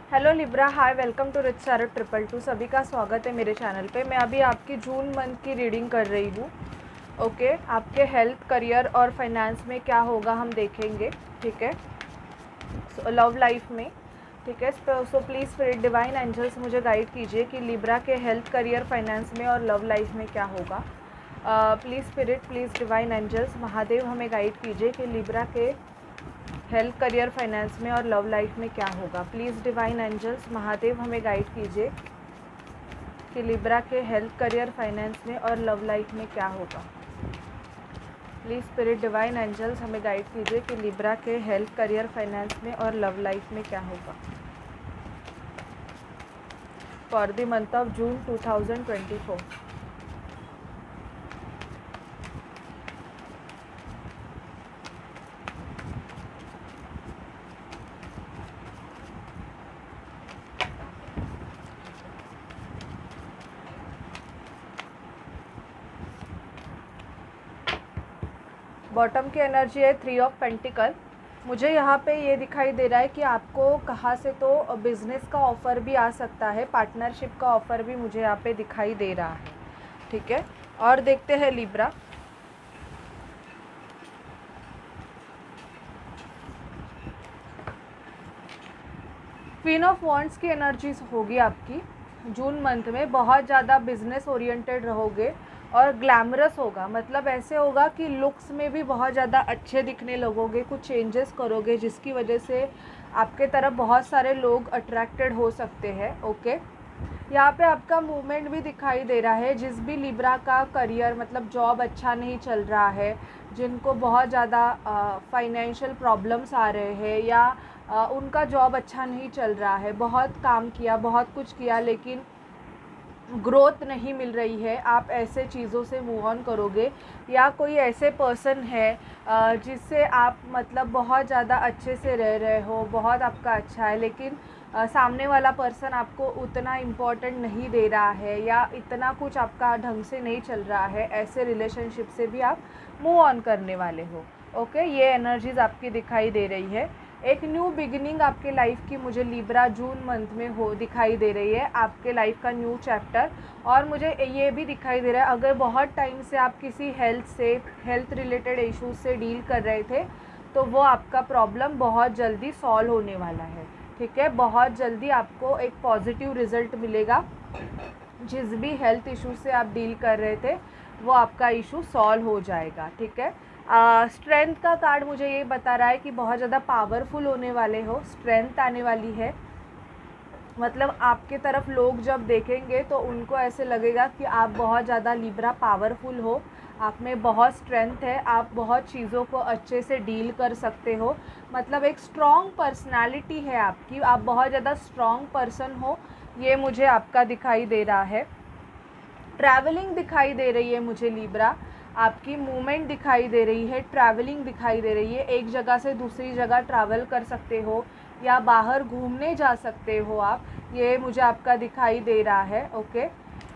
Hello Libra, hi, welcome to rich tarot 222। सभी का स्वागत है मेरे चैनल पे। मैं अभी आपकी जून मंथ की रीडिंग कर रही हूँ। ओके, आपके हेल्थ, करियर और फाइनेंस में क्या होगा हम देखेंगे, ठीक है। लव लाइफ में, ठीक है। So please spirit divine angels मुझे गाइड कीजिए कि लिब्रा के हेल्थ, करियर, फाइनेंस में और लव लाइफ में क्या होगा। Please spirit, please divine angels, Mahadev हमें गाइड कीजिए कि लिब्रा के हेल्थ, करियर, फाइनेंस में और लव लाइफ में क्या होगा। प्लीज़ डिवाइन एंजल्स, महादेव हमें गाइड कीजिए कि लिब्रा के हेल्थ, करियर, फाइनेंस में और लव लाइफ में क्या होगा। प्लीज़ स्पिरिट डिवाइन एंजल्स हमें गाइड कीजिए कि लिब्रा के हेल्थ, करियर, फाइनेंस में और लव लाइफ में क्या होगा for the month of June 2024। Bottom की एनर्जी है 3 ऑफ पेंटिकल। मुझे यहाँ पे ये दिखाई दे रहा है कि आपको कहाँ से तो बिज़नेस का ऑफ़र भी आ सकता है, पार्टनरशिप का ऑफ़र भी मुझे यहाँ पे दिखाई दे रहा है, ठीक है। और देखते हैं लिब्रा। क्वीन ऑफ वॉन्ड्स की एनर्जीज होगी आपकी जून मंथ में। बहुत ज़्यादा बिजनेस ओरिएंटेड रहोगे और ग्लैमरस होगा, मतलब ऐसे होगा कि लुक्स में भी बहुत ज़्यादा अच्छे दिखने लगोगे, कुछ चेंजेस करोगे जिसकी वजह से आपके तरफ बहुत सारे लोग अट्रैक्टेड हो सकते हैं। ओके, यहाँ पे आपका मूवमेंट भी दिखाई दे रहा है। जिस भी लिब्रा का करियर, मतलब जॉब अच्छा नहीं चल रहा है, जिनको बहुत ज़्यादा फाइनेंशियल प्रॉब्लम्स आ रहे हैं या उनका जॉब अच्छा नहीं चल रहा है, बहुत काम किया, बहुत कुछ किया, लेकिन ग्रोथ नहीं मिल रही है, आप ऐसे चीज़ों से मूव ऑन करोगे। या कोई ऐसे पर्सन है जिससे आप मतलब बहुत ज़्यादा अच्छे से रह रहे हो, बहुत आपका अच्छा है, लेकिन सामने वाला पर्सन आपको उतना इम्पोर्टेंट नहीं दे रहा है या इतना कुछ आपका ढंग से नहीं चल रहा है, ऐसे रिलेशनशिप से भी आप मूव ऑन करने वाले हो। ओके, ये एनर्जीज़ आपकी दिखाई दे रही है। एक न्यू बिगिनिंग आपके लाइफ की मुझे लिब्रा जून मंथ में हो दिखाई दे रही है, आपके लाइफ का न्यू चैप्टर। और मुझे ये भी दिखाई दे रहा है, अगर बहुत टाइम से आप किसी हेल्थ रिलेटेड इश्यूज से डील कर रहे थे, तो वो आपका प्रॉब्लम बहुत जल्दी सॉल्व होने वाला है, ठीक है। बहुत जल्दी आपको एक पॉजिटिव रिजल्ट मिलेगा। जिस भी हेल्थ इशू से आप डील कर रहे थे, वो आपका इशू सॉल्व हो जाएगा, ठीक है। स्ट्रेंथ का कार्ड मुझे ये बता रहा है कि बहुत ज़्यादा पावरफुल होने वाले हो, स्ट्रेंथ आने वाली है। मतलब आपके तरफ लोग जब देखेंगे तो उनको ऐसे लगेगा कि आप बहुत ज़्यादा लिब्रा पावरफुल हो, आप में बहुत स्ट्रेंथ है, आप बहुत चीज़ों को अच्छे से डील कर सकते हो। मतलब एक स्ट्रॉन्ग पर्सनालिटी है आपकी, आप बहुत ज़्यादा स्ट्रॉन्ग पर्सन हो, ये मुझे आपका दिखाई दे रहा है। ट्रैवलिंग दिखाई दे रही है मुझे लिब्रा, आपकी मूवमेंट दिखाई दे रही है, ट्रैवलिंग दिखाई दे रही है। एक जगह से दूसरी जगह ट्रैवल कर सकते हो या बाहर घूमने जा सकते हो आप, ये मुझे आपका दिखाई दे रहा है। ओके,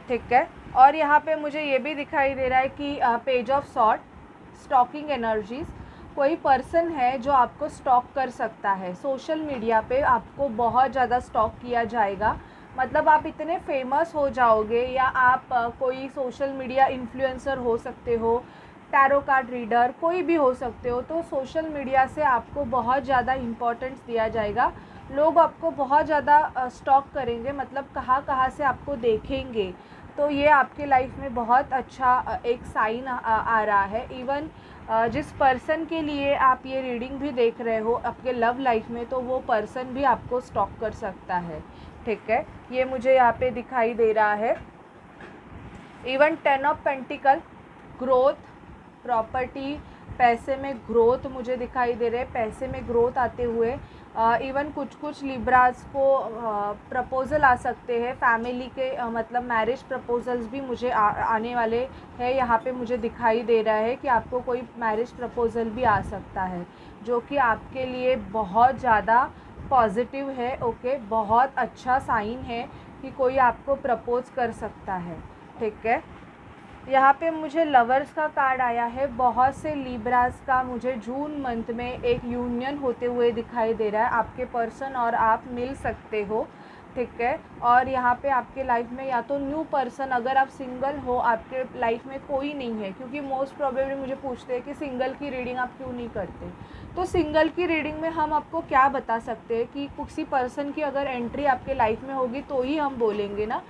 ठीक है। और यहाँ पे मुझे ये भी दिखाई दे रहा है कि page of swords, stalking energies. कोई पर्सन है जो आपको स्टॉक कर सकता है, सोशल मीडिया पे आपको बहुत ज़्यादा स्टॉक किया जाएगा। मतलब आप इतने फेमस हो जाओगे, या आप कोई सोशल मीडिया इन्फ्लुएंसर हो सकते हो, टैरो कार्ड रीडर, कोई भी हो सकते हो। तो सोशल मीडिया से आपको बहुत ज़्यादा इम्पोर्टेंस दिया जाएगा, लोग आपको बहुत ज़्यादा स्टॉक करेंगे, मतलब कहाँ कहाँ से आपको देखेंगे। तो ये आपके लाइफ में बहुत अच्छा एक साइन आ रहा है। इवन जिस पर्सन के लिए आप ये रीडिंग भी देख रहे हो आपके लव लाइफ में, तो वो पर्सन भी आपको स्टॉक कर सकता है, ठीक है। ये मुझे यहाँ पे दिखाई दे रहा है। Even 10 of pentacle, growth, property, पैसे में ग्रोथ मुझे दिखाई दे रहे हैं, पैसे में ग्रोथ आते हुए। इवन कुछ लिब्रास को प्रपोज़ल आ सकते हैं, फैमिली के मतलब मैरिज प्रपोज़ल्स भी मुझे आने वाले हैं। यहाँ पे मुझे दिखाई दे रहा है कि आपको कोई मैरिज प्रपोज़ल भी आ सकता है, जो कि आपके लिए बहुत ज़्यादा पॉजिटिव है। ओके, बहुत अच्छा साइन है कि कोई आपको प्रपोज़ कर सकता है, ठीक है। यहाँ पे मुझे लवर्स का कार्ड आया है। बहुत से लिब्रास का मुझे जून मंथ में एक यूनियन होते हुए दिखाई दे रहा है। आपके पर्सन और आप मिल सकते हो, ठीक है। और यहाँ पे आपके लाइफ में या तो न्यू पर्सन, अगर आप सिंगल हो, आपके लाइफ में कोई नहीं है, क्योंकि मोस्ट प्रोबेबली मुझे पूछते हैं कि सिंगल की रीडिंग आप क्यों नहीं करते। तो सिंगल की रीडिंग में हम आपको क्या बता सकते हैं कि किसी पर्सन की अगर एंट्री आपके लाइफ में होगी तो ही हम बोलेंगे ना।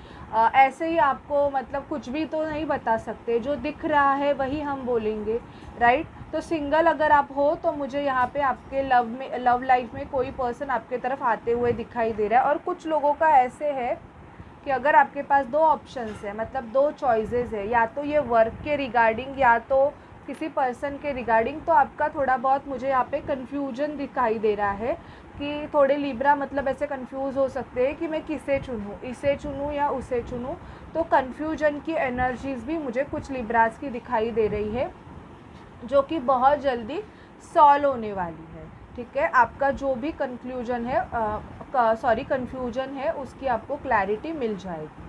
ऐसे ही आपको मतलब कुछ भी तो नहीं बता सकते, जो दिख रहा है वही हम बोलेंगे, राइट। तो सिंगल अगर आप हो तो मुझे यहाँ पे आपके लव लाइफ में कोई पर्सन आपके तरफ आते हुए दिखाई दे रहा है। और कुछ लोगों का ऐसे है कि अगर आपके पास दो ऑप्शंस है, मतलब दो चॉइसेस है, या तो ये वर्क के रिगार्डिंग या तो किसी पर्सन के रिगार्डिंग, तो आपका थोड़ा बहुत मुझे यहाँ पे कन्फ्यूजन दिखाई दे रहा है कि थोड़े लिब्रा मतलब ऐसे कंफ्यूज हो सकते हैं कि मैं किसे चुनूँ, इसे चुनूँ या उसे चुनूँ। तो कन्फ्यूजन की एनर्जीज़ भी मुझे कुछ लिब्रास की दिखाई दे रही है, जो कि बहुत जल्दी सॉल्व होने वाली है, ठीक है। आपका जो भी कन्फ्यूजन है उसकी आपको क्लैरिटी मिल जाएगी।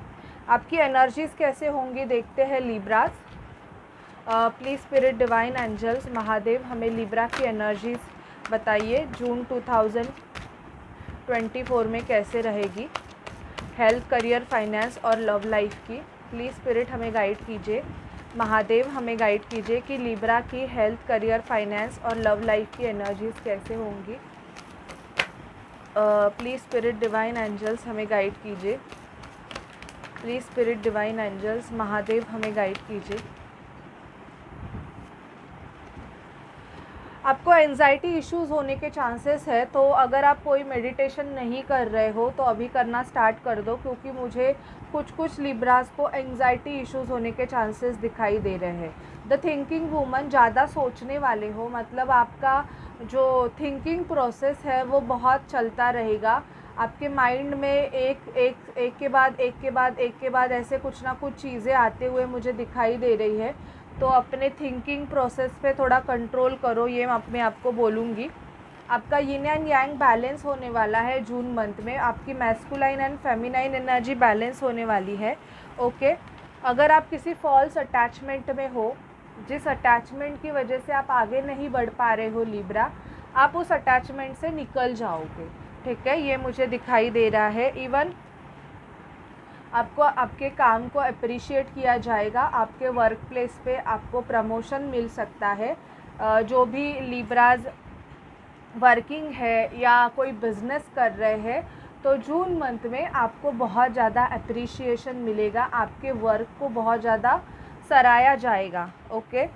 आपकी एनर्जीज़ कैसे होंगी देखते हैं Libras. Please spirit divine angels Mahadev हमें लिब्रा की एनर्जीज़ बताइए जून 2024 में कैसे रहेगी, हेल्थ, करियर, फाइनेंस और लव लाइफ की। प्लीज़ स्पिरिट हमें गाइड कीजिए, महादेव हमें गाइड कीजिए कि लिब्रा की हेल्थ, करियर, फाइनेंस और लव लाइफ की एनर्जीज़ कैसे होंगी। प्लीज़ स्पिरिट डिवाइन एंजल्स हमें गाइड कीजिए, please spirit divine angels Mahadev हमें गाइड कीजिए। आपको एंजाइटी इश्यूज़ होने के चांसेस है, तो अगर आप कोई मेडिटेशन नहीं कर रहे हो तो अभी करना स्टार्ट कर दो, क्योंकि मुझे कुछ लिब्रास को एंजाइटी इश्यूज़ होने के चांसेस दिखाई दे रहे हैं। द थिंकिंग वूमन, ज़्यादा सोचने वाले हो, मतलब आपका जो थिंकिंग प्रोसेस है वो बहुत चलता रहेगा। आपके माइंड में एक के बाद एक के बाद ऐसे कुछ ना कुछ चीज़ें आते हुए मुझे दिखाई दे रही है। तो अपने थिंकिंग प्रोसेस पे थोड़ा कंट्रोल करो, ये मैं आपको बोलूँगी। आपका यिन एंड यांग बैलेंस होने वाला है जून मंथ में, आपकी masculine and feminine energy balance होने वाली है, ओके। अगर आप किसी फॉल्स अटैचमेंट में हो, जिस अटैचमेंट की वजह से आप आगे नहीं बढ़ पा रहे हो लिब्रा, आप उस अटैचमेंट से निकल जाओगे, ठीक है, ये मुझे दिखाई दे रहा है। इवन आपको आपके काम को अप्रिशिएट किया जाएगा, आपके वर्क प्लेस पे आपको प्रमोशन मिल सकता है। जो भी लिब्राज वर्किंग है या कोई बिज़नेस कर रहे हैं, तो जून मंथ में आपको बहुत ज़्यादा अप्रिशिएशन मिलेगा, आपके वर्क को बहुत ज़्यादा सराहा जाएगा, ओके।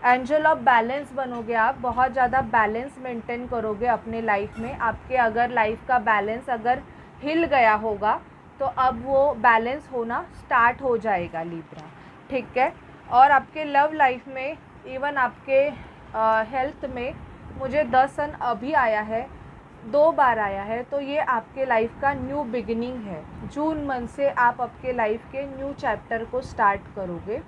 एंजल ऑफ बैलेंस बनोगे आप, बहुत ज़्यादा बैलेंस मेंटेन करोगे अपने लाइफ में। आपके अगर लाइफ का बैलेंस अगर हिल गया होगा तो अब वो बैलेंस होना स्टार्ट हो जाएगा लिब्रा, ठीक है। और आपके लव लाइफ में, इवन आपके हेल्थ में मुझे 10 सन अभी आया है, 2 बार आया है, तो ये आपके लाइफ का न्यू बिगिनिंग है। जून मंथ से आप आपके लाइफ के न्यू चैप्टर को स्टार्ट करोगे,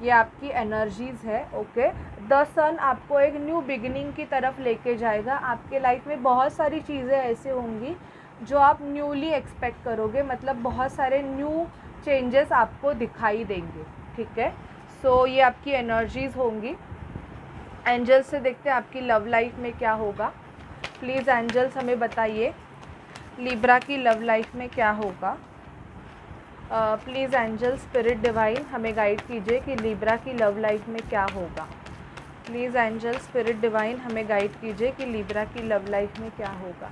ये आपकी एनर्जीज़ है, ओके। 10 सन आपको एक न्यू बिगिनिंग की तरफ लेके जाएगा। आपके लाइफ में बहुत सारी चीज़ें ऐसे होंगी जो आप न्यूली एक्सपेक्ट करोगे, मतलब बहुत सारे न्यू चेंजेस आपको दिखाई देंगे, ठीक है। सो ये आपकी एनर्जीज़ होंगी। एंजल्स से देखते हैं आपकी लव लाइफ में क्या होगा। प्लीज़ एंजल्स हमें बताइए लिब्रा की लव लाइफ में क्या होगा। प्लीज़ एंजल स्पिरिट डिवाइन हमें गाइड कीजिए कि लिब्रा की लव लाइफ में क्या होगा। प्लीज़ एंजल स्पिरिट डिवाइन हमें गाइड कीजिए कि लिब्रा की लव लाइफ में क्या होगा।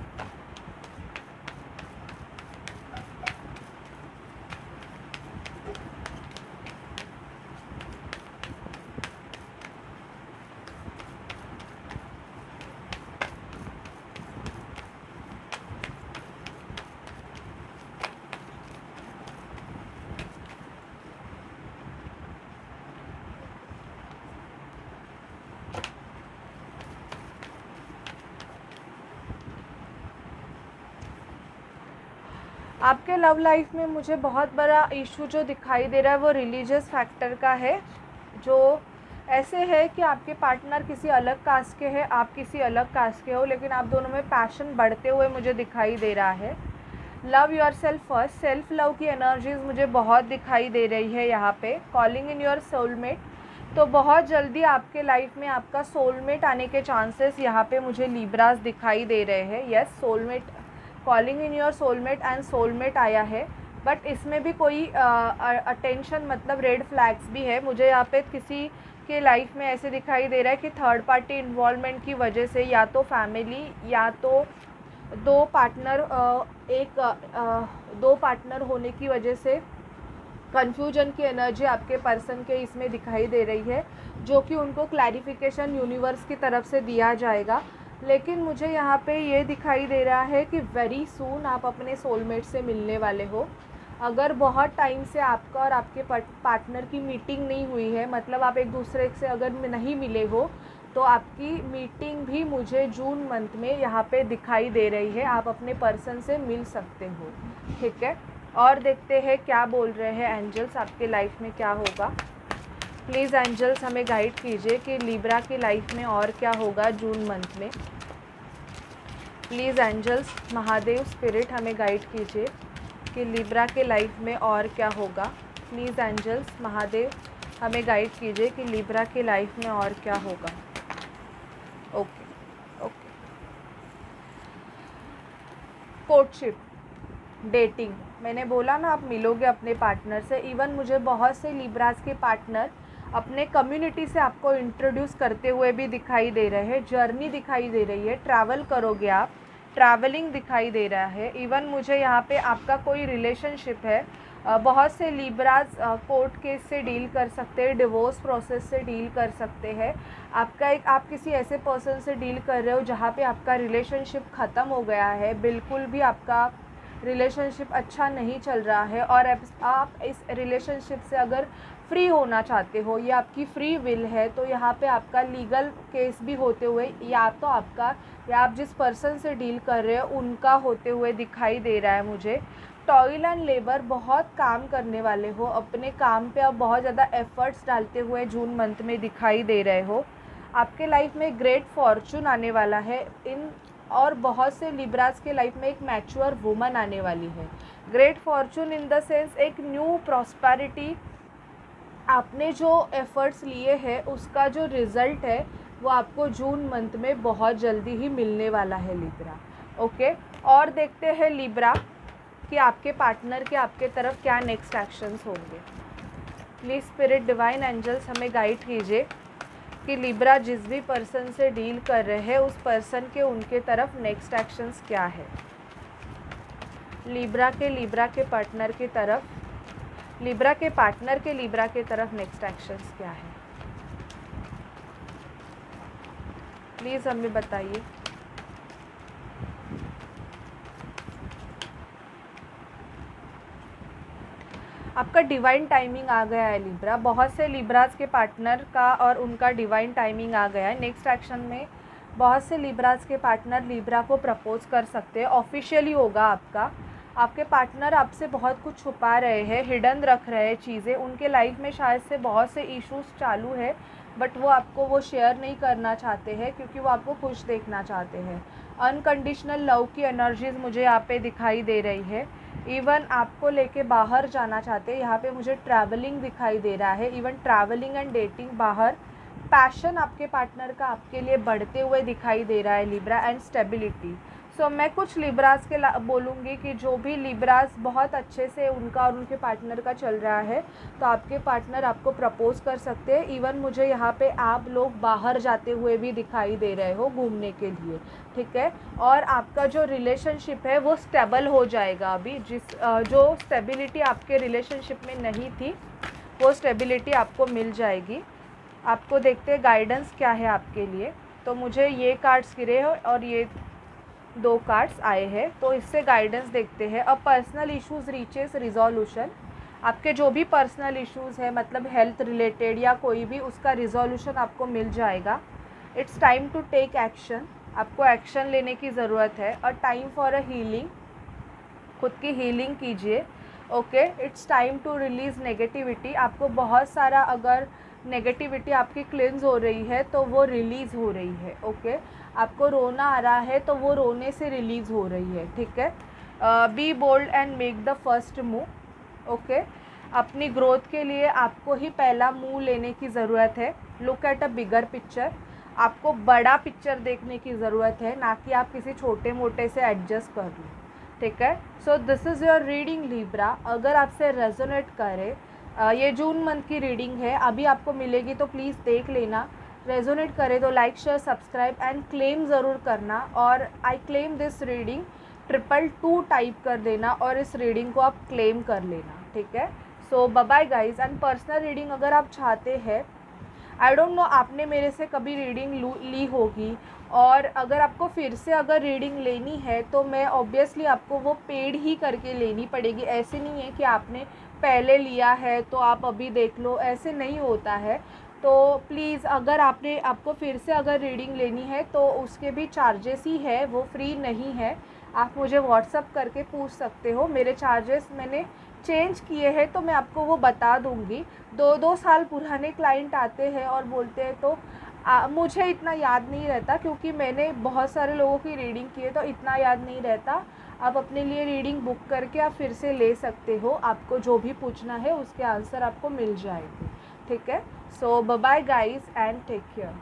आपके लव लाइफ में मुझे बहुत बड़ा इशू जो दिखाई दे रहा है वो रिलीजियस फैक्टर का है, जो ऐसे है कि आपके पार्टनर किसी अलग कास्ट के हैं, आप किसी अलग कास्ट के हो, लेकिन आप दोनों में पैशन बढ़ते हुए मुझे दिखाई दे रहा है। Love your self first, self love की एनर्जीज़ मुझे बहुत दिखाई दे रही है यहाँ पे। कॉलिंग इन योर सोलमेट, तो बहुत जल्दी आपके लाइफ में आपका सोलमेट आने के चांसेस यहाँ पे मुझे लिब्रास दिखाई दे रहे हैं। Yes, soulmate, calling in your soulmate and soulmate आया है, बट इसमें भी कोई अटेंशन मतलब रेड फ्लैग्स भी है मुझे यहाँ पे। किसी के लाइफ में ऐसे दिखाई दे रहा है कि थर्ड पार्टी इन्वॉल्वमेंट की वजह से, या तो फैमिली या तो दो पार्टनर होने की वजह से कन्फ्यूजन की एनर्जी आपके पर्सन के इसमें दिखाई दे रही है, जो कि उनको क्लैरिफिकेशन यूनिवर्स की तरफ से दिया जाएगा। लेकिन मुझे यहाँ पे ये दिखाई दे रहा है कि वेरी सून आप अपने सोलमेट से मिलने वाले हो। अगर बहुत टाइम से आपका और आपके पार्टनर की मीटिंग नहीं हुई है, मतलब आप एक दूसरे से अगर नहीं मिले हो, तो आपकी मीटिंग भी मुझे जून मंथ में यहाँ पे दिखाई दे रही है। आप अपने पर्सन से मिल सकते हो, ठीक है। और देखते हैं क्या बोल रहे हैं एंजल्स, आपके लाइफ में क्या होगा। प्लीज़ एंजल्स हमें गाइड कीजिए कि लिब्रा की लाइफ में और क्या होगा जून मंथ में। प्लीज़ एंजल्स, महादेव, स्पिरिट हमें गाइड कीजिए कि लिब्रा के लाइफ में और क्या होगा। प्लीज़ एंजल्स, महादेव हमें गाइड कीजिए कि लिब्रा के लाइफ में और क्या होगा। ओके ओके, कोर्टशिप, डेटिंग, मैंने बोला ना आप मिलोगे अपने पार्टनर से। इवन मुझे बहुत से लिब्रास के पार्टनर अपने कम्युनिटी से आपको इंट्रोड्यूस करते हुए भी दिखाई दे रहे हैं। जर्नी दिखाई दे रही है, ट्रैवल करोगे आप, ट्रैवलिंग दिखाई दे रहा है। इवन मुझे यहाँ पे आपका कोई रिलेशनशिप है। बहुत से लिब्रास कोर्ट केस से डील कर सकते हैं, डिवोर्स प्रोसेस से डील कर सकते हैं। आप किसी ऐसे पर्सन से डील कर रहे हो जहाँ पे आपका रिलेशनशिप ख़त्म हो गया है, बिल्कुल भी आपका रिलेशनशिप अच्छा नहीं चल रहा है, और आप इस रिलेशनशिप से अगर फ्री होना चाहते हो, ये आपकी फ्री विल है, तो यहाँ पे आपका लीगल केस भी होते हुए, या तो आपका या आप जिस पर्सन से डील कर रहे हो उनका होते हुए दिखाई दे रहा है मुझे। टॉयल एंड लेबर, बहुत काम करने वाले हो, अपने काम पे आप बहुत ज़्यादा एफर्ट्स डालते हुए जून मंथ में दिखाई दे रहे हो। आपके लाइफ में ग्रेट फॉर्चून आने वाला है और बहुत से लिब्रास के लाइफ में एक मैच्योर वुमन आने वाली है। Great Fortune in the sense एक न्यू प्रॉस्पेरिटी, आपने जो एफ़र्ट्स लिए हैं उसका जो रिज़ल्ट है वो आपको जून मंथ में बहुत जल्दी ही मिलने वाला है लिब्रा। ओके, और देखते हैं लिब्रा कि आपके पार्टनर के आपके तरफ क्या नेक्स्ट एक्शंस होंगे। प्लीज़ स्पिरिट, डिवाइन एंजल्स हमें गाइड कीजिए कि लिब्रा जिस भी पर्सन से डील कर रहे हैं उस पर्सन के उनके तरफ नेक्स्ट एक्शंस क्या है। लिब्रा के पार्टनर की तरफ, लिब्रा के पार्टनर के लिब्रा के तरफ नेक्स्ट एक्शंस क्या है, प्लीज़ हमें बताइए। आपका डिवाइन टाइमिंग आ गया है लिब्रा। बहुत से लिब्रास के पार्टनर का और उनका डिवाइन टाइमिंग आ गया है। नेक्स्ट एक्शन में बहुत से लिब्रास के पार्टनर लिब्रा को प्रपोज कर सकते हैं, ऑफिशियली होगा आपका। आपके पार्टनर आपसे बहुत कुछ छुपा रहे हैं, हिडन रख रहे हैं चीज़ें, उनके लाइफ में शायद से बहुत से इश्यूज चालू है, बट वो आपको वो शेयर नहीं करना चाहते हैं क्योंकि वो आपको खुश देखना चाहते हैं। अनकंडीशनल लव की एनर्जीज़ मुझे यहाँ पे दिखाई दे रही है। इवन आपको लेके बाहर जाना चाहते हैं, यहाँ पे मुझे ट्रैवलिंग दिखाई दे रहा है। इवन ट्रैवलिंग एंड डेटिंग, बाहर पैशन आपके पार्टनर का आपके लिए बढ़ते हुए दिखाई दे रहा है लिब्रा, एंड स्टेबिलिटी। सो मैं कुछ लिब्रास के बोलूँगी कि जो भी लिब्रास बहुत अच्छे से उनका और उनके पार्टनर का चल रहा है, तो आपके पार्टनर आपको प्रपोज कर सकते हैं। इवन मुझे यहाँ पे आप लोग बाहर जाते हुए भी दिखाई दे रहे हो घूमने के लिए, ठीक है। और आपका जो रिलेशनशिप है वो स्टेबल हो जाएगा। अभी जो स्टेबिलिटी आपके रिलेशनशिप में नहीं थी वो स्टेबिलिटी आपको मिल जाएगी। आपको देखते हैं गाइडेंस क्या है आपके लिए। तो मुझे ये कार्ड्स गिरे हैं और ये 2 कार्ड्स आए हैं, तो इससे गाइडेंस देखते हैं। अब पर्सनल इश्यूज़ रीचेस रिजोल्यूशन, आपके जो भी पर्सनल इश्यूज़ है, मतलब हेल्थ रिलेटेड या कोई भी, उसका रिजोल्यूशन आपको मिल जाएगा। It's time to take action, आपको एक्शन लेने की ज़रूरत है। और टाइम फॉर अ हीलिंग, खुद की हीलिंग कीजिए। Okay, it's time to release negativity, आपको बहुत सारा अगर नेगेटिविटी आपकी क्लिंज हो रही है तो वो रिलीज़ हो रही है। ओके, आपको रोना आ रहा है तो वो रोने से रिलीज़ हो रही है। ठीक है, be bold and make the first move. Okay, अपनी ग्रोथ के लिए आपको ही पहला मूव लेने की ज़रूरत है। Look at a bigger picture, आपको बड़ा पिक्चर देखने की ज़रूरत है, ना कि आप किसी छोटे मोटे से एडजस्ट कर लो। ठीक है, so this is your reading Libra. अगर आपसे रेजोनेट करे, ये जून मंथ की रीडिंग है, अभी आपको मिलेगी तो प्लीज़ देख लेना। रेजोनेट करे तो like share subscribe and claim ज़रूर करना, और I claim this reading 222 type कर देना और इस रीडिंग को आप क्लेम कर लेना। ठीक है, so bye bye guys. And personal reading अगर आप चाहते हैं, आई डोंट नो आपने मेरे से कभी रीडिंग ली होगी, और अगर आपको फिर से अगर रीडिंग लेनी है तो मैं ऑब्वियसली आपको वो पेड ही करके लेनी पड़ेगी। ऐसे नहीं है कि आपने पहले लिया है तो आप अभी देख लो, ऐसे नहीं होता है। तो प्लीज़ अगर आपको फिर से अगर रीडिंग लेनी है तो उसके भी चार्जेस ही है, वो फ्री नहीं है। आप मुझे व्हाट्सअप करके पूछ सकते हो। मेरे चार्जेस मैंने चेंज किए हैं तो मैं आपको वो बता दूँगी। 2-2 साल पुराने क्लाइंट आते हैं और बोलते हैं तो मुझे इतना याद नहीं रहता, क्योंकि मैंने बहुत सारे लोगों की रीडिंग की है तो इतना याद नहीं रहता। आप अपने लिए रीडिंग बुक करके आप फिर से ले सकते हो, आपको जो भी पूछना है उसके आंसर आपको मिल जाएंगे। ठीक है, so bye bye guys and take care.